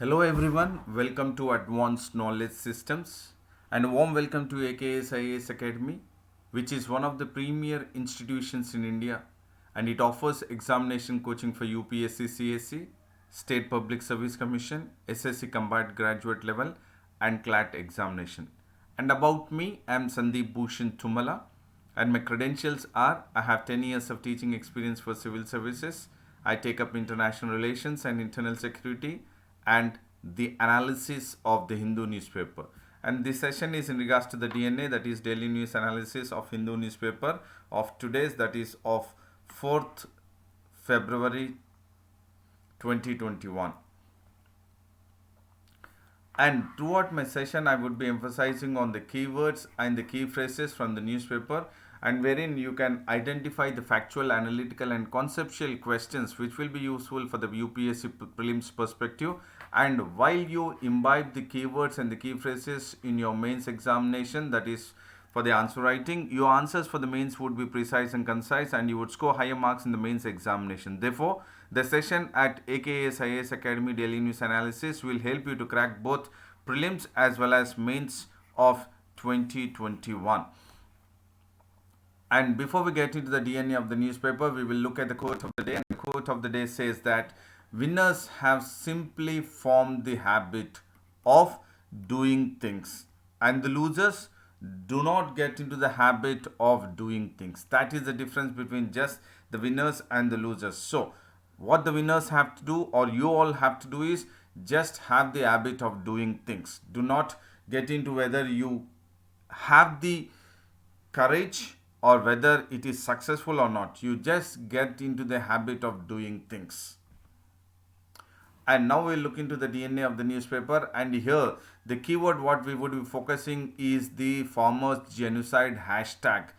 Hello everyone, welcome to Advanced Knowledge Systems and a warm welcome to AKS IAS Academy, which is one of the premier institutions in India, and it offers examination coaching for UPSC CSE, State Public Service Commission, SSC Combined Graduate Level and CLAT examination. And about me, I am Sandeep Bhushan Tumala, and my credentials are I have 10 years of teaching experience for civil services. I take up international relations and internal security and the analysis of the Hindu newspaper. And this session is in regards to the DNA, that is daily news analysis of Hindu newspaper of today's, that is of 4th February 2021. And throughout my session, I would be emphasizing on the keywords and the key phrases from the newspaper, and wherein you can identify the factual, analytical, and conceptual questions which will be useful for the UPSC prelims perspective. And while you imbibe the keywords and the key phrases in your mains examination, that is for the answer writing, your answers for the mains would be precise and concise, and you would score higher marks in the mains examination. Therefore, the session at AKS IAS Academy Daily News Analysis will help you to crack both prelims as well as mains of 2021. And before we get into the DNA of the newspaper, we will look at the quote of the day. And the quote of the day says that winners have simply formed the habit of doing things, and the losers do not get into the habit of doing things. That is the difference between just the winners and the losers. So, what the winners have to do, or you all have to do, is just have the habit of doing things. Do not get into whether you have the courage or whether it is successful or not. You just get into the habit of doing things. And now we'll look into the DNA of the newspaper, and here the keyword what we would be focusing is the farmers genocide hashtag,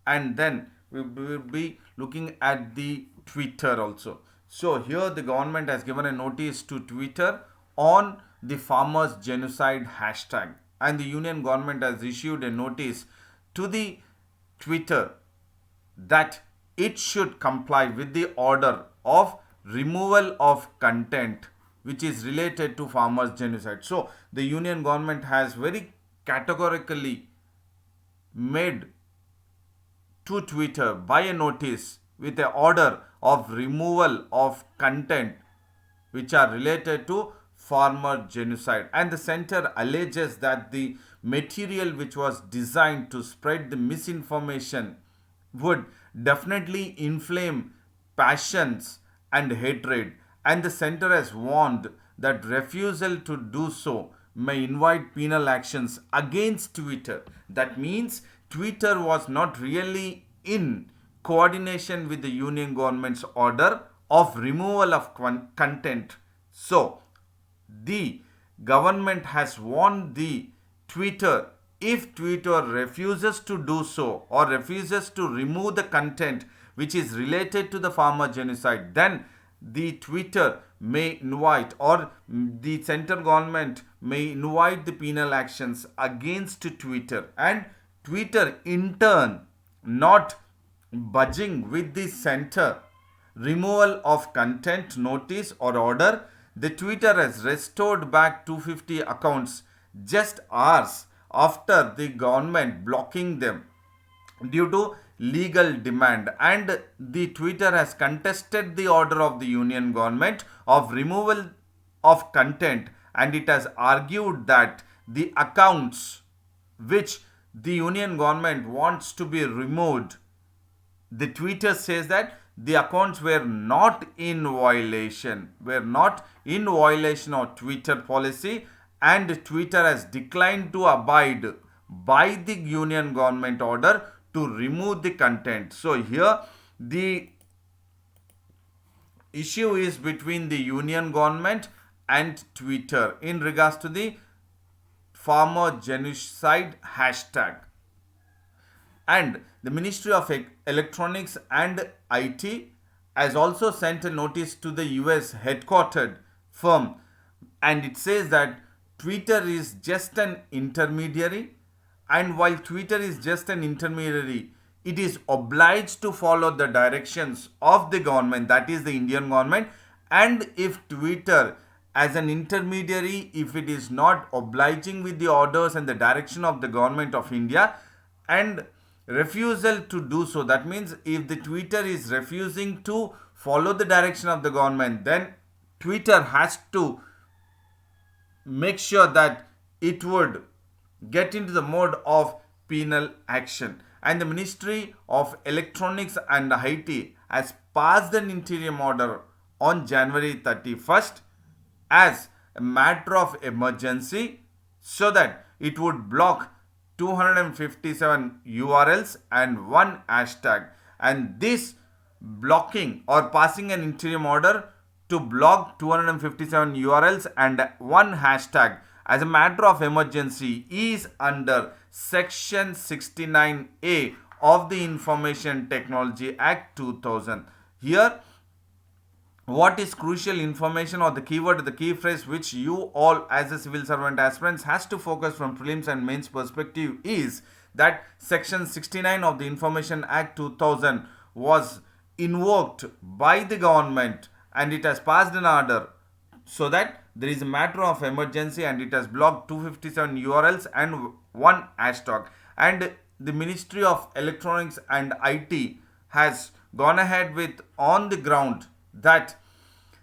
and then we will be looking at the Twitter also. So here the government has given a notice to Twitter on the farmers genocide hashtag, and the union government has issued a notice to the Twitter that it should comply with the order of removal of content which is related to farmers genocide. So the union government has very categorically made to Twitter by a notice with an order of removal of content which are related to farmer genocide, and the center alleges that the material which was designed to spread the misinformation would definitely inflame passions and hatred, and the center has warned that refusal to do so may invite penal actions against Twitter. That means Twitter was not really in coordination with the union government's order of removal of content. So, the government has warned the Twitter, if Twitter refuses to do so or refuses to remove the content which is related to the farmer genocide, then the Twitter may invite, or the central government may invite the penal actions against Twitter, and Twitter in turn not budging with the center removal of content notice or order, the Twitter has restored back 250 accounts just hours after the government blocking them due to legal demand, and the Twitter has contested the order of the union government of removal of content, and it has argued that the accounts which the union government wants to be removed, the Twitter says that the accounts were not in violation, of Twitter policy, and Twitter has declined to abide by the union government order to remove the content. So here the issue is between the union government and Twitter in regards to the farmer genocide hashtag. And the Ministry of Electronics and IT has also sent a notice to the US headquartered firm, and it says that Twitter is just an intermediary, and while Twitter is just an intermediary, it is obliged to follow the directions of the government, that is the Indian government. And if Twitter as an intermediary if it is not obliging with the orders and the direction of the government of India, and refusal to do so. That means if the Twitter is refusing to follow the direction of the government, then Twitter has to make sure that it would get into the mode of penal action. And the Ministry of Electronics and IT has passed an interim order on January 31st as a matter of emergency, so that it would block 257 URLs and one hashtag. And this blocking or passing an interim order to block 257 URLs and one hashtag as a matter of emergency is under Section 69A of the Information Technology Act 2000. Here, what is crucial information or the keyword, the key phrase which you all as a civil servant aspirants has to focus from prelims and mains perspective is that Section 69 of the Information Act 2000 was invoked by the government, and it has passed an order so that there is a matter of emergency, and it has blocked 257 URLs and one hashtag. And the Ministry of Electronics and IT has gone ahead with on the ground that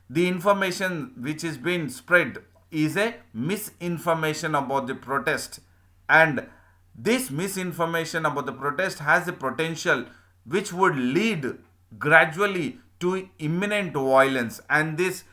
the information which is being spread is a misinformation about the protest, and this misinformation about the protest has the potential which would lead gradually to imminent violence, and this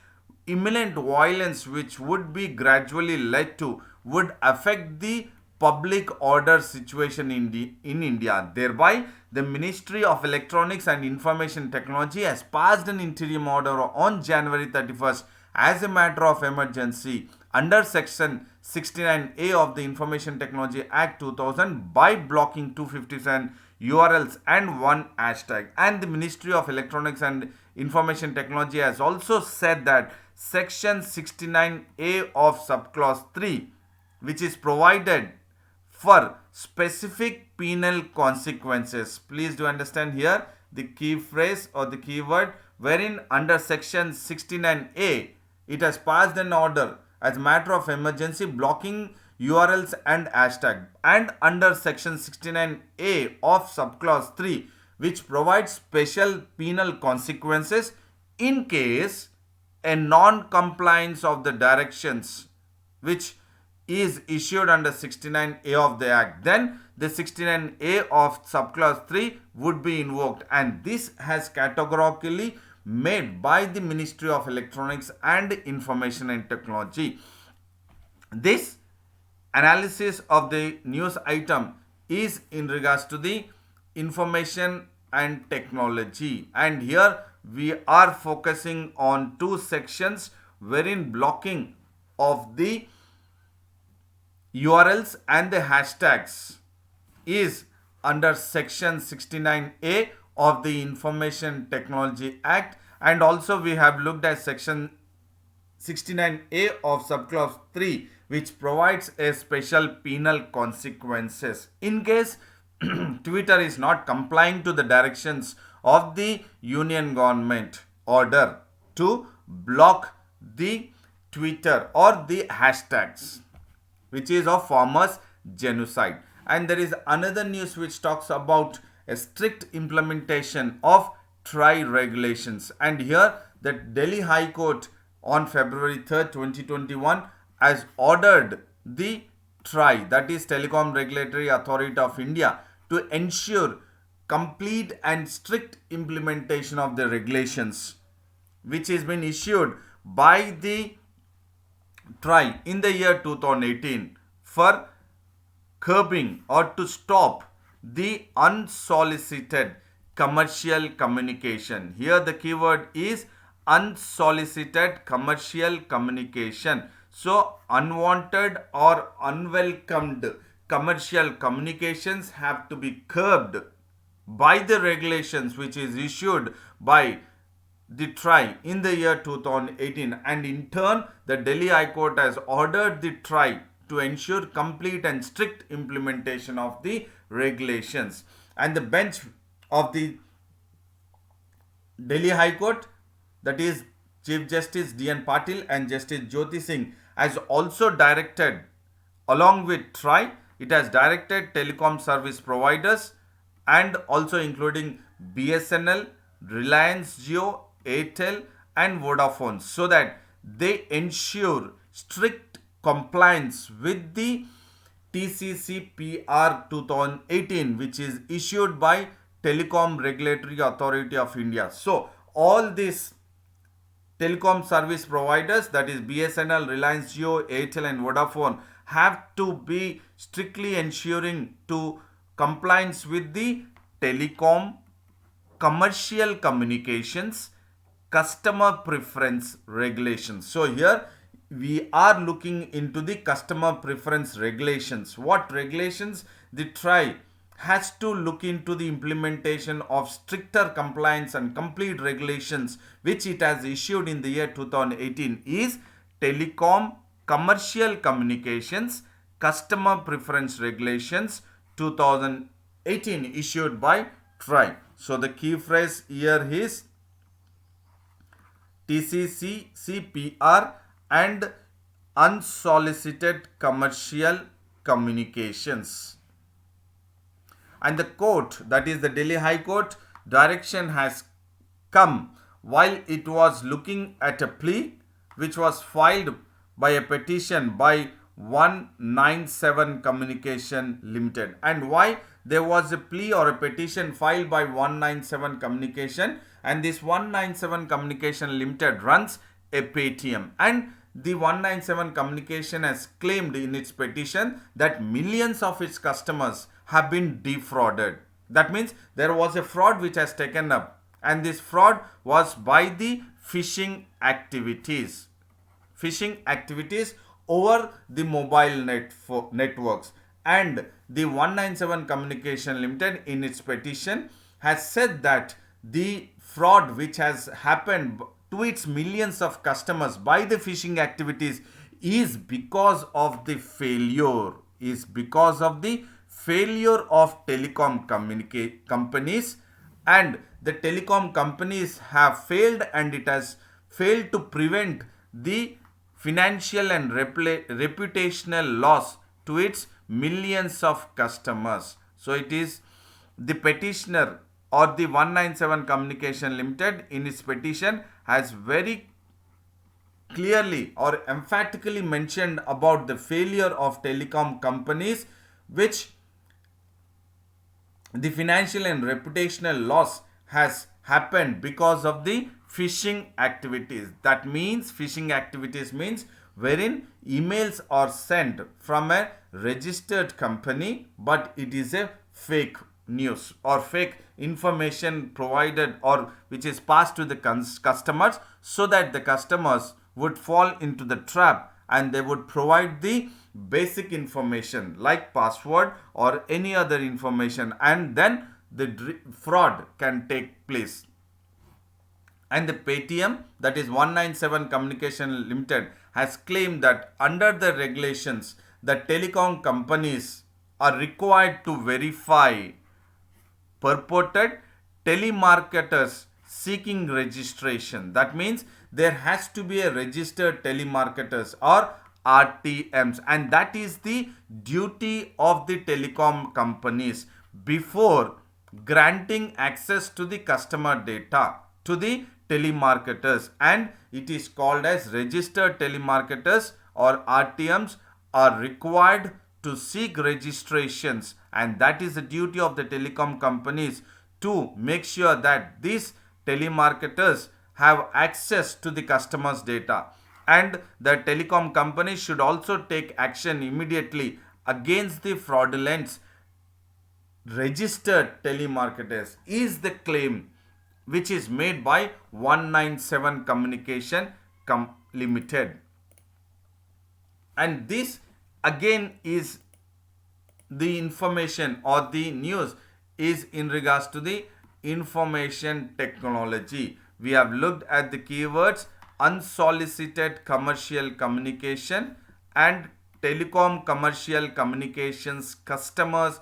imminent violence which would be gradually led to would affect the public order situation in India. Thereby, the Ministry of Electronics and Information Technology has passed an interim order on January 31st as a matter of emergency under Section 69A of the Information Technology Act 2000 by blocking 257 URLs and one hashtag. And the Ministry of Electronics and Information Technology has also said that Section 69A of subclause 3, which is provided for specific penal consequences. Please do understand here the key phrase or the keyword, wherein under Section 69A it has passed an order as a matter of emergency blocking URLs and hashtag, and under Section 69A of subclause 3, which provides special penal consequences in case a non-compliance of the directions which is issued under 69A of the Act, then the 69A of subclause 3 would be invoked, and this has categorically made by the Ministry of Electronics and Information and Technology. This analysis of the news item is in regards to the information and technology, and here we are focusing on two sections wherein blocking of the URLs and the hashtags is under Section 69A of the Information Technology Act, and also we have looked at Section 69A of subclause 3, which provides a special penal consequences in case Twitter is not complying to the directions of the Union government order to block the Twitter or the hashtags, which is of farmers genocide. And there is another news which talks about a strict implementation of TRAI regulations, and here the Delhi High Court on February 3rd 2021 has ordered the TRAI, that is Telecom Regulatory Authority of India, to ensure complete and strict implementation of the regulations which has been issued by the TRAI in the year 2018 for curbing or to stop the unsolicited commercial communication. Here the keyword is unsolicited commercial communication. So unwanted or unwelcomed commercial communications have to be curbed by the regulations which is issued by the TRAI in the year 2018, and in turn the Delhi High Court has ordered the TRAI to ensure complete and strict implementation of the regulations. And the bench of the Delhi High Court, that is Chief Justice D.N. Patil and Justice Jyoti Singh has also directed, along with TRAI, it has directed telecom service providers and also including BSNL, Reliance Jio, Airtel and Vodafone, so that they ensure strict compliance with the TCC/PR 2018, which is issued by Telecom Regulatory Authority of India. So all these telecom service providers, that is BSNL, Reliance Jio, Airtel and Vodafone, have to be strictly ensuring to compliance with the telecom commercial communications customer preference regulations. So here we are looking into the customer preference regulations. What regulations? The TRAI has to look into the implementation of stricter compliance and complete regulations which it has issued in the year 2018 is Telecom Commercial Communications Customer Preference Regulations 2018 issued by TRAI. So the key phrase here is TCC/CPR and unsolicited commercial communications. And the court, that is the Delhi High Court, direction has come while it was looking at a plea which was filed by a petition by 197 Communication Limited. And why there was a plea or a petition filed by 197 Communication, and this 197 Communication Limited runs a Paytm, and the 197 Communication has claimed in its petition that millions of its customers have been defrauded. That means there was a fraud which has taken up, and this fraud was by the phishing activities over the mobile networks. And the 197 Communication Limited in its petition has said that the fraud which has happened to its millions of customers by the phishing activities is because of the failure of telecom companies, and the telecom companies have failed, and it has failed to prevent the financial and reputational loss to its millions of customers. So it is the petitioner or the 197 Communication Limited in its petition has very clearly or emphatically mentioned about the failure of telecom companies, which the financial and reputational loss has happened because of the phishing activities. That means phishing activities means wherein emails are sent from a registered company, but it is a fake news or fake information provided or which is passed to the customers, so that the customers would fall into the trap and they would provide the basic information like password or any other information, and then the fraud can take place. And the Paytm, that is 197 Communication Limited, has claimed that under the regulations, the telecom companies are required to verify purported telemarketers seeking registration. That means there has to be a registered telemarketers or RTMs, and that is the duty of the telecom companies before granting access to the customer data to the telemarketers, and it is called as registered telemarketers or RTMs are required to seek registrations, and that is the duty of the telecom companies to make sure that these telemarketers have access to the customers data, and the telecom companies should also take action immediately against the fraudulent registered telemarketers is the claim which is made by 197 Communication Limited. And this again is the information or the news is in regards to the information technology. We have looked at the keywords unsolicited commercial communication and telecom commercial communications customers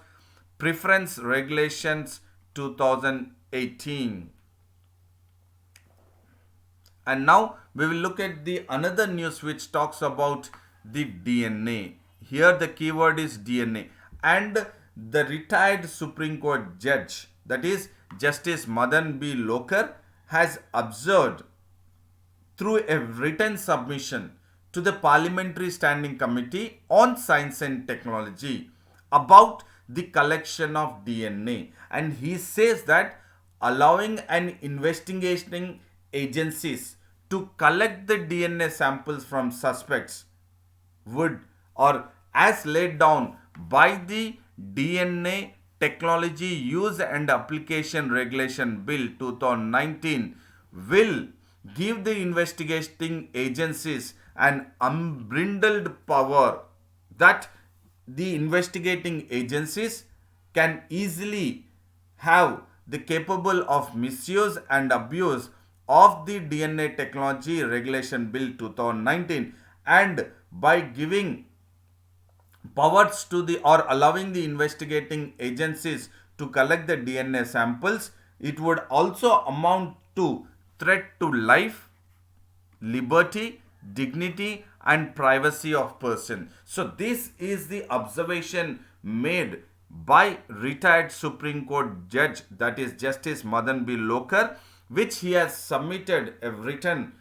preference regulations 2018. And now we will look at the another news which talks about the DNA. Here the keyword is DNA. And the retired Supreme Court judge, that is Justice Madan B. Lokar, has observed through a written submission to the Parliamentary Standing Committee on Science and Technology about the collection of DNA. And he says that allowing an investigating agencies to collect the DNA samples from suspects would, or as laid down by the DNA Technology Use and Application Regulation Bill 2019, will give the investigating agencies an unbridled power that the investigating agencies can easily have the capable of misuse and abuse of the DNA Technology Regulation Bill 2019, and by giving powers to the or allowing the investigating agencies to collect the DNA samples, it would also amount to threat to life, liberty, dignity and privacy of person. So this is the observation made by retired Supreme Court judge, that is Justice Madan B. Lokar, which he has submitted a written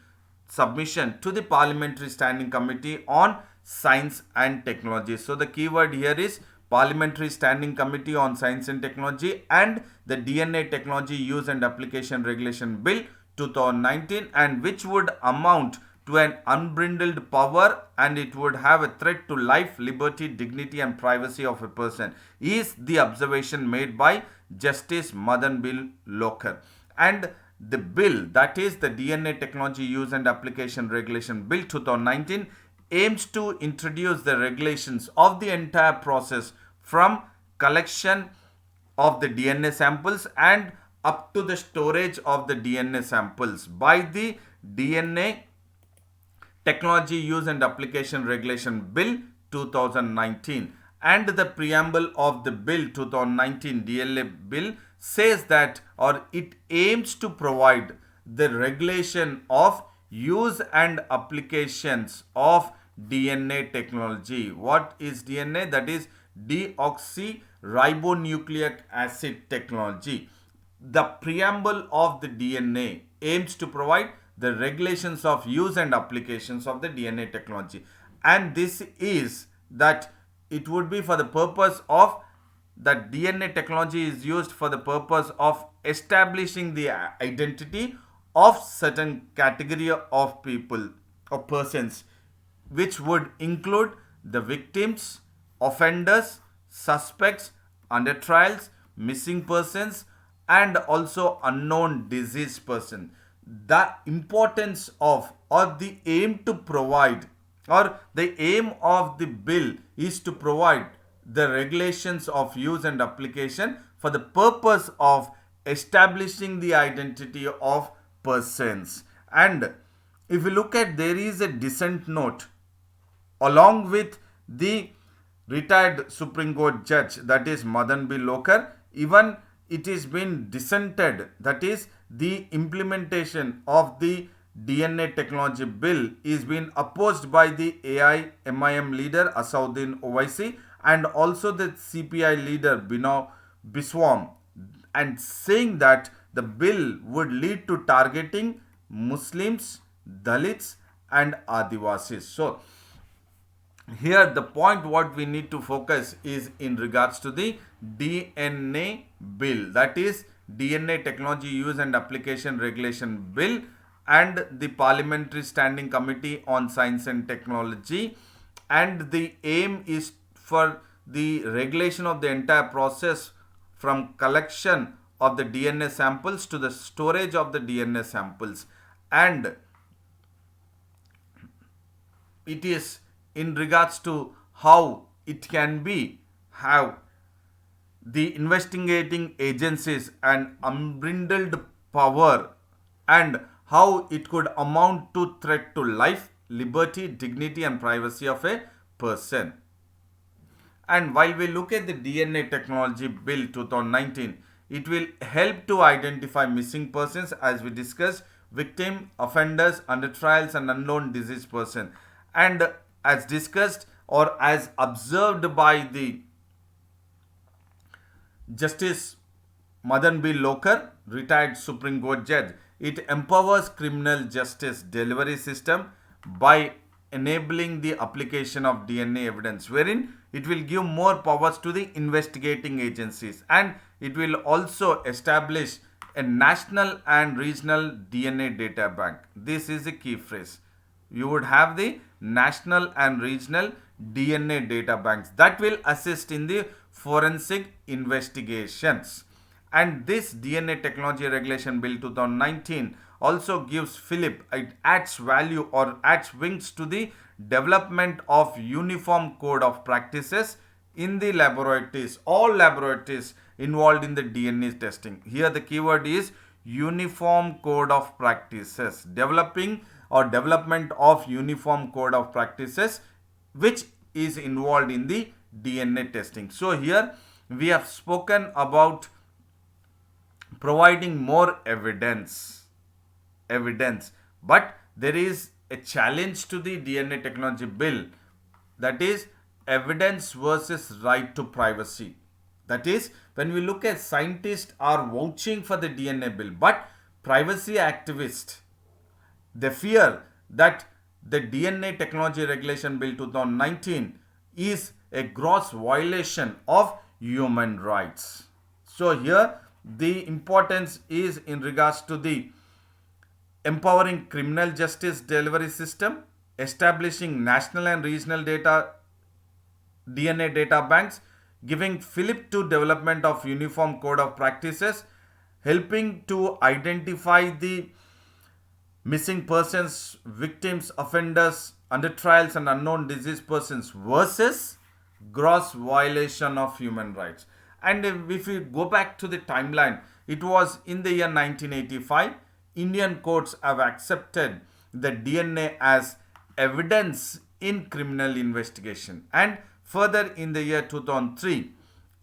submission to the Parliamentary Standing Committee on Science and Technology. So the keyword here is Parliamentary Standing Committee on Science and Technology and the DNA Technology Use and Application Regulation Bill 2019, and which would amount to an unbridled power, and it would have a threat to life, liberty, dignity and privacy of a person, is the observation made by Justice Madan B. Lokar. And the bill, that is the DNA Technology Use and Application Regulation Bill 2019, aims to introduce the regulations of the entire process from collection of the DNA samples and up to the storage of the DNA samples by the DNA Technology Use and Application Regulation Bill 2019. And the preamble of the Bill 2019 DLA Bill says that, or it aims to provide the regulation of use and applications of DNA technology. What is DNA? That is deoxyribonucleic acid technology. The preamble of the DNA aims to provide the regulations of use and applications of the DNA technology. And this is that it would be for the purpose of that DNA technology is used for the purpose of establishing the identity of certain category of people or persons, which would include the victims, offenders, suspects, under trials, missing persons and also unknown deceased person. The importance of, or the aim to provide, or the aim of the bill is to provide the regulations of use and application for the purpose of establishing the identity of persons. And if you look at, there is a dissent note along with the retired Supreme Court judge, that is Madan B. Lokar. Even it is been dissented, that is the implementation of the DNA technology bill is being opposed by the AIMIM leader Asauddin Owaisi and also the CPI leader Bino Biswam, and saying that the bill would lead to targeting Muslims, Dalits and Adivasis. So here the point what we need to focus is in regards to the DNA bill, that is DNA Technology Use and Application Regulation Bill and the Parliamentary Standing Committee on Science and Technology. And the aim is for the regulation of the entire process from collection of the DNA samples to the storage of the DNA samples. And it is in regards to how it can be have the investigating agencies an unbridled power and how it could amount to threat to life, liberty, dignity and privacy of a person. And while we look at the DNA Technology Bill 2019, it will help to identify missing persons as we discussed, victim, offenders, under trials, and unknown deceased person. And as discussed or as observed by the Justice Madan B. Lokar, retired Supreme Court judge, it empowers criminal justice delivery system by enabling the application of DNA evidence, wherein it will give more powers to the investigating agencies, and it will also establish a national and regional DNA data bank. This is a key phrase. You would have the national and regional DNA data banks that will assist in the forensic investigations. And this DNA Technology Regulation Bill 2019 also gives Philip, it adds value or adds wings to the development of uniform code of practices in the laboratories, all laboratories involved in the DNA testing. Here the keyword is uniform code of practices, developing or development of uniform code of practices which is involved in the DNA testing. So here we have spoken about providing more evidence, but there is a challenge to the DNA technology bill, that is evidence versus right to privacy. That is, when we look at scientists are vouching for the DNA bill, but privacy activists, they fear that the DNA Technology Regulation Bill 2019 is a gross violation of human rights. So here the importance is in regards to the empowering criminal justice delivery system, establishing national and regional DNA data banks, giving fillip to development of uniform code of practices, helping to identify the missing persons, victims, offenders, under trials, and unknown deceased persons versus gross violation of human rights. And if we go back to the timeline, it was in the year 1985, Indian courts have accepted the DNA as evidence in criminal investigation. And further in the year 2003,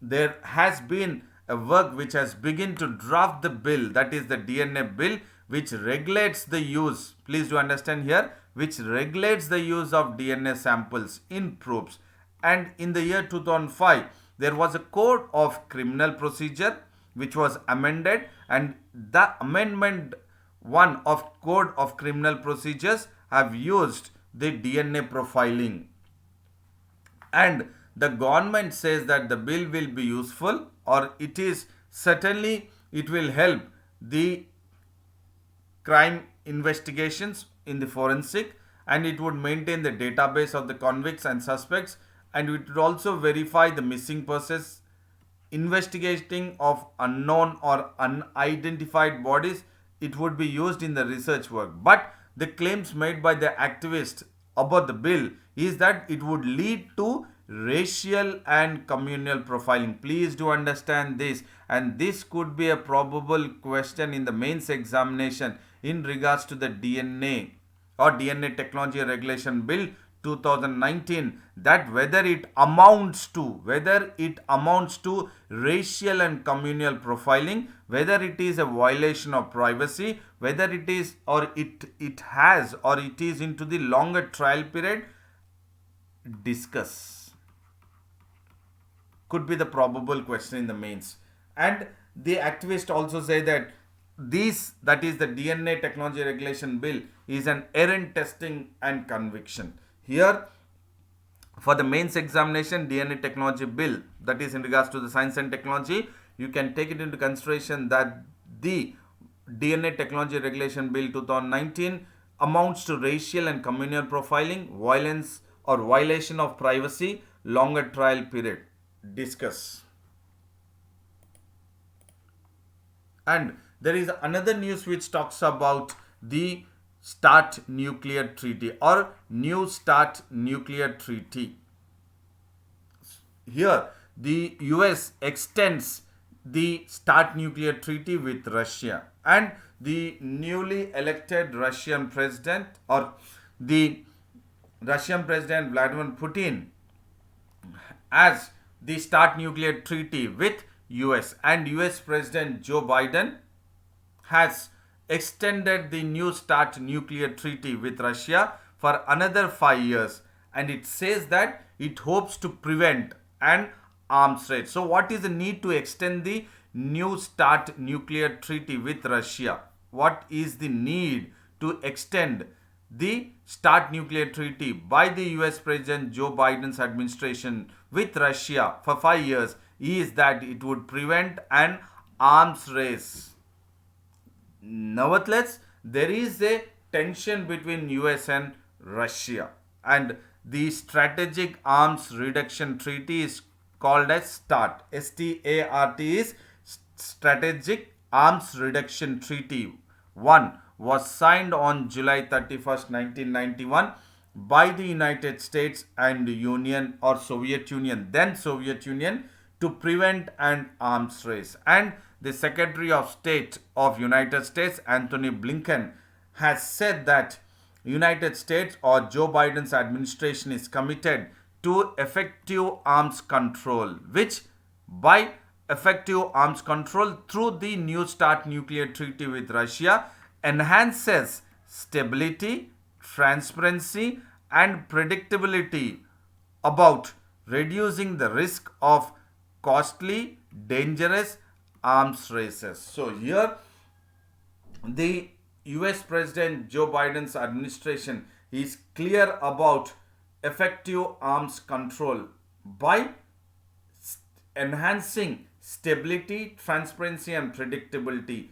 there has been a work which has begun to draft the bill, that is the DNA bill, which regulates the use, please do understand here, which regulates the use of DNA samples in proofs. And in the year 2005, there was a code of criminal procedure which was amended, and the amendment 1 of code of criminal procedures have used the DNA profiling. And the government says that the bill will be useful, or it is certainly, it will help the crime investigations in the forensic, and it would maintain the database of the convicts and suspects, and it would also verify the missing persons, investigating of unknown or unidentified bodies. It would be used in the research work. But the claims made by the activists about the bill is that it would lead to racial and communal profiling. Please do understand this, and this could be a probable question in the mains examination in regards to the DNA or DNA Technology Regulation Bill 2019, that whether it amounts to racial and communal profiling, whether it is a violation of privacy, whether it is or it has or it is into the longer trial period. Discuss, could be the probable question in the mains. And the activists also say that this, that is the DNA Technology Regulation Bill, is an errant testing and conviction. Here for the mains examination, DNA Technology Bill, that is in regards to the science and technology, you can take it into consideration that the DNA Technology Regulation Bill 2019 amounts to racial and communal profiling, violence or violation of privacy, longer trial period. Discuss. And there is another news which talks about the START nuclear treaty or New START nuclear treaty. Here the US extends the START nuclear treaty with Russia, and the newly elected Russian president or the Russian President Vladimir Putin as the START nuclear treaty with US, and US President Joe Biden has extended the New START nuclear treaty with Russia for another 5 years, and it says that it hopes to prevent an arms race. So, what is the need to extend the New START nuclear treaty with Russia? What is the need to extend the START nuclear treaty by the US President Joe Biden's administration with Russia for 5 years? Is that it would prevent an arms race. Nevertheless, there is a tension between US and Russia, and the Strategic Arms Reduction Treaty is called as START. START is Strategic Arms Reduction Treaty. One was signed on July 31st, 1991 by the United States and Union or Soviet Union, then Soviet Union, to prevent an arms race. And the Secretary of State of United States, Anthony Blinken, has said that United States or Joe Biden's administration is committed to effective arms control, which by effective arms control through the New START nuclear treaty with Russia enhances stability, transparency, and predictability about reducing the risk of costly, dangerous arms races. So, here the US President Joe Biden's administration is clear about effective arms control by enhancing stability, transparency, and predictability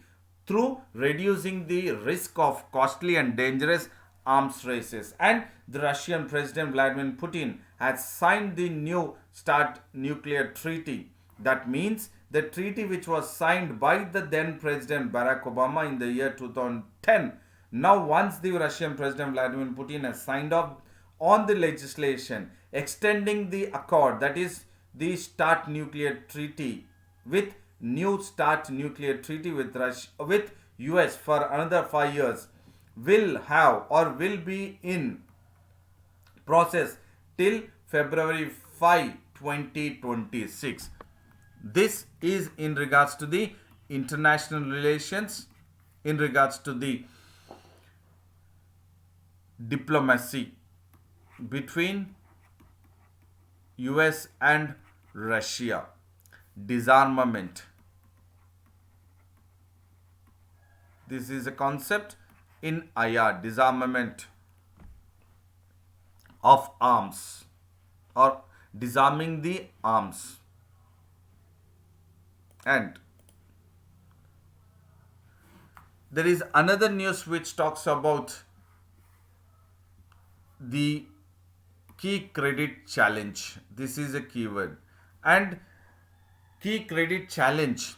through reducing the risk of costly and dangerous arms races. And the Russian President Vladimir Putin has signed the New START nuclear treaty. That means the treaty which was signed by the then President Barack Obama in the year 2010. Now, once the Russian President Vladimir Putin has signed off on the legislation extending the accord, that is the START nuclear treaty with New START nuclear treaty with US for another 5 years, will have or will be in process till February 5, 2026. This is in regards to the international relations, in regards to the diplomacy between US and Russia. Disarmament. This is a concept in IR, disarmament of arms or disarming the arms. And there is another news which talks about the key credit challenge. This is a keyword. And key credit challenge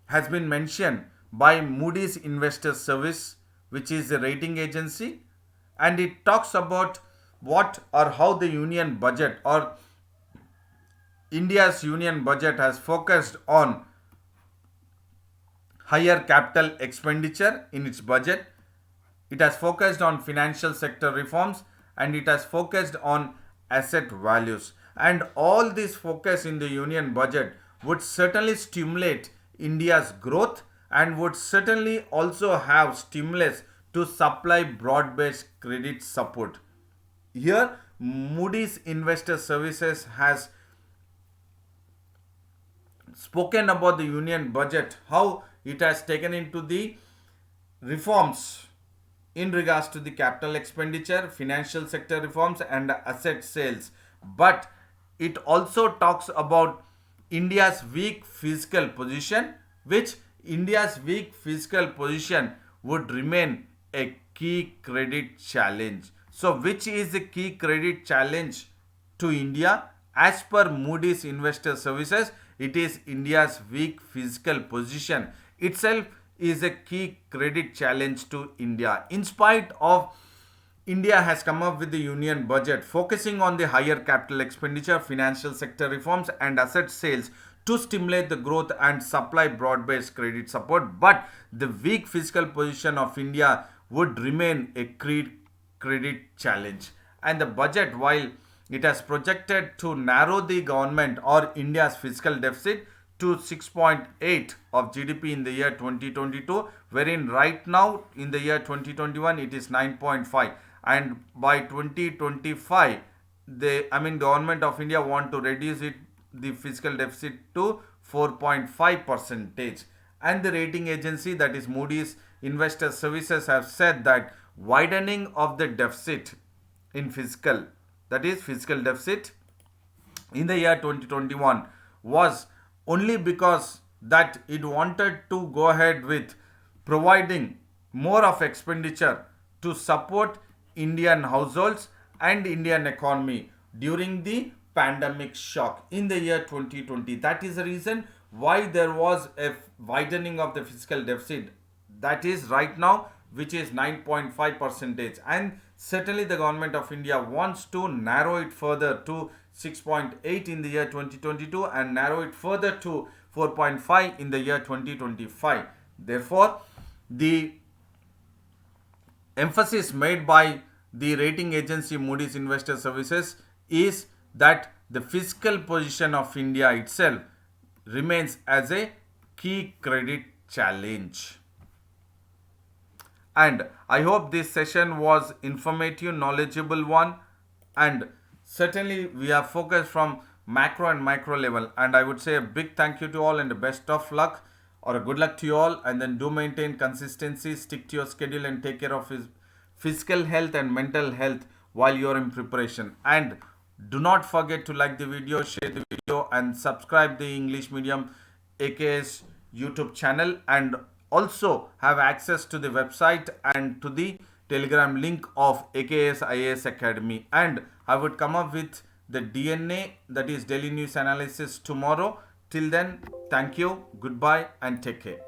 has been mentioned by Moody's Investor Service, which is a rating agency, and it talks about what or how the union budget or India's union budget has focused on higher capital expenditure in its budget. It has focused on financial sector reforms, and it has focused on asset values. And all this focus in the union budget would certainly stimulate India's growth and would certainly also have stimulus to supply broad-based credit support. Here, Moody's Investor Services has spoken about the union budget, how it has taken into the reforms in regards to the capital expenditure, financial sector reforms, and asset sales. But it also talks about India's weak fiscal position, which India's weak fiscal position would remain a key credit challenge. So, which is the key credit challenge to India? As per Moody's Investor Services, it is India's weak fiscal position itself is a key credit challenge to India. In spite of India has come up with the union budget focusing on the higher capital expenditure, financial sector reforms, and asset sales to stimulate the growth and supply broad-based credit support. But the weak fiscal position of India would remain a credit challenge. And the budget, while it has projected to narrow the government or India's fiscal deficit to 6.8 of GDP in the year 2022, wherein right now in the year 2021 it is 9.5, and by 2025 government of India want to reduce it, the fiscal deficit, to 4.5 percentage. And the rating agency, that is Moody's Investor Services, have said that widening of the deficit in fiscal, that is fiscal deficit, in the year 2021 was only because that it wanted to go ahead with providing more of expenditure to support Indian households and Indian economy during the pandemic shock in the year 2020. That is the reason why there was a widening of the fiscal deficit, that is right now, which is 9.5 percentage, and certainly the government of India wants to narrow it further to 6.8 in the year 2022 and narrow it further to 4.5 in the year 2025. Therefore, the emphasis made by the rating agency Moody's Investor Services is that the fiscal position of India itself remains as a key credit challenge. And I hope this session was informative, knowledgeable one, and certainly we are focused from macro and micro level. And I would say a big thank you to all and the best of luck, or a good luck to you all. And then do maintain consistency, stick to your schedule, and take care of his physical health and mental health while you are in preparation. And do not forget to like the video, share the video, and subscribe the English Medium AKS YouTube channel, and also have access to the website and to the Telegram link of AKS IAS Academy. And I would come up with the DNA, that is Daily News Analysis, tomorrow. Till then, thank you, goodbye, and take care.